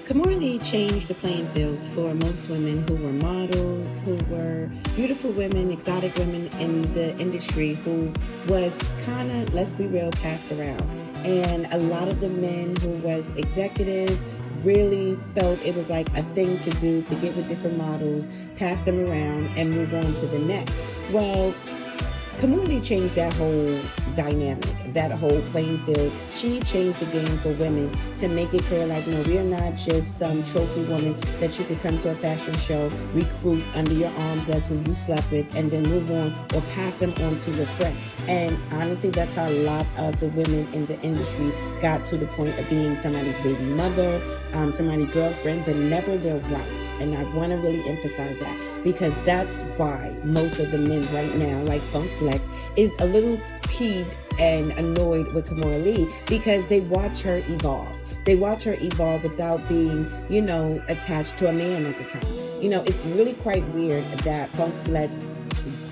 Kimora Lee changed the playing fields for most women who were models, who were beautiful women, exotic women in the industry who was kind of, let's be real, passed around. And a lot of the men who was executives really felt it was like a thing to do to get with different models, pass them around, and move on to the next. Well, Kimora Lee changed that whole dynamic, that whole playing field. She changed the game for women to make it clear, like, no, we're not just some trophy woman that you could come to a fashion show, recruit under your arms as who you slept with, and then move on or pass them on to your friend. And honestly, that's how a lot of the women in the industry got to the point of being somebody's baby mother, somebody's girlfriend, but never their wife. And I want to really emphasize that, because that's why most of the men right now, like Funk Flex, is a little peeved and annoyed with Kimora Lee, because they watch her evolve. They watch her evolve without being, attached to a man at the time. It's really quite weird that Funk Flex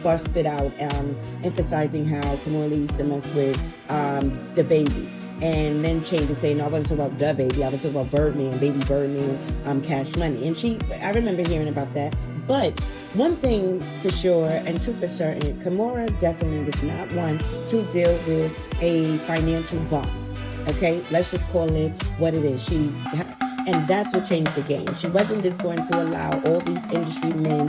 busted out, emphasizing how Kimora Lee used to mess with the baby. And then changed to say, no, I wasn't talking about the baby. I was talking about Birdman, baby Birdman, Cash Money. And I remember hearing about that. But one thing for sure, and two for certain, Kimora definitely was not one to deal with a financial bump. Okay, let's just call it what it is. And that's what changed the game. She wasn't just going to allow all these industry men,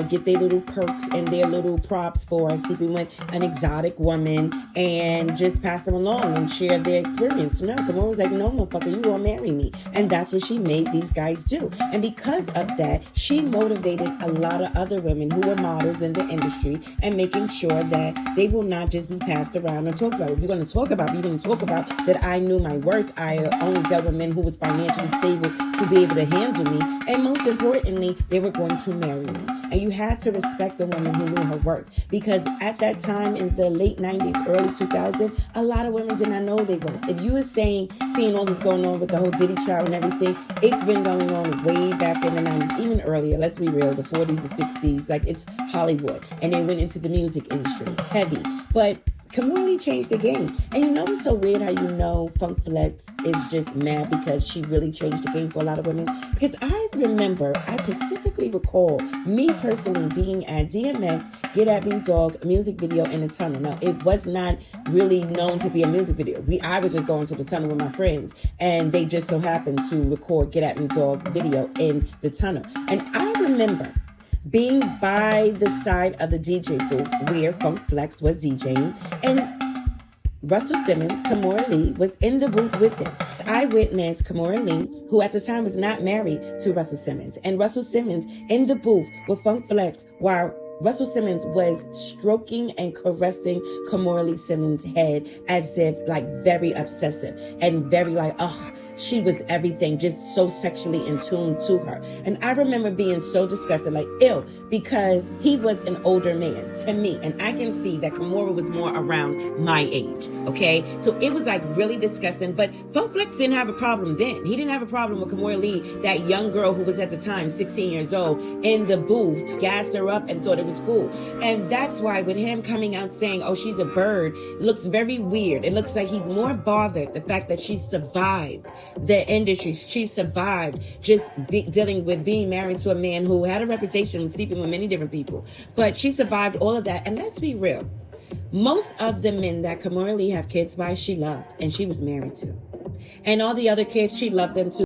get their little perks and their little props for sleeping with an exotic woman and just pass them along and share their experience. No, Kimora was like, no, motherfucker, you gonna marry me. And that's what she made these guys do. And because of that, she motivated a lot of other women who were models in the industry and making sure that they will not just be passed around and talked about. If you're going to talk about me, you're going to talk about that I knew my worth. I only dealt with men who was financially stable to be able to handle me, and most importantly, they were going to marry me. And you had to respect a woman who knew her worth, because at that time in the late 90s, early 2000s, a lot of women did not know their worth. If you were seeing all this going on with the whole Diddy trial and everything, it's been going on way back in the 90s, even earlier. Let's be real, the 40s, the 60s, like it's Hollywood, and they went into the music industry heavy. But Kimora Lee changed the game. And it's so weird how Funk Flex is just mad because she really changed the game for a lot of women. Because I specifically recall me personally being at DMX Get At Me Dog music video in the tunnel. Now, it was not really known to be a music video. I was just going to the tunnel with my friends, and they just so happened to record Get At Me Dog video in the tunnel. And I remember being by the side of the DJ booth where Funk Flex was DJing, and Russell Simmons, Kimora Lee, was in the booth with him. I witnessed Kimora Lee, who at the time was not married to Russell Simmons, and Russell Simmons in the booth with Funk Flex while Russell Simmons was stroking and caressing Kimora Lee Simmons' head as if like very obsessive and very like, she was everything, just so sexually in tune to her. And I remember being so disgusted, like, ew, because he was an older man to me. And I can see that Kimora was more around my age, okay? So it was like really disgusting. But Funk Flex didn't have a problem then. He didn't have a problem with Kimora Lee, that young girl who was at the time 16 years old, in the booth, gassed her up and thought it was cool. And that's why with him coming out saying, oh, she's a bird, looks very weird. It looks like he's more bothered the fact that she survived the industry. She survived just dealing with being married to a man who had a reputation of sleeping with many different people. But she survived all of that. And let's be real. Most of the men that Kimora Lee have kids by, she loved, and she was married to. And all the other kids, she loved them too.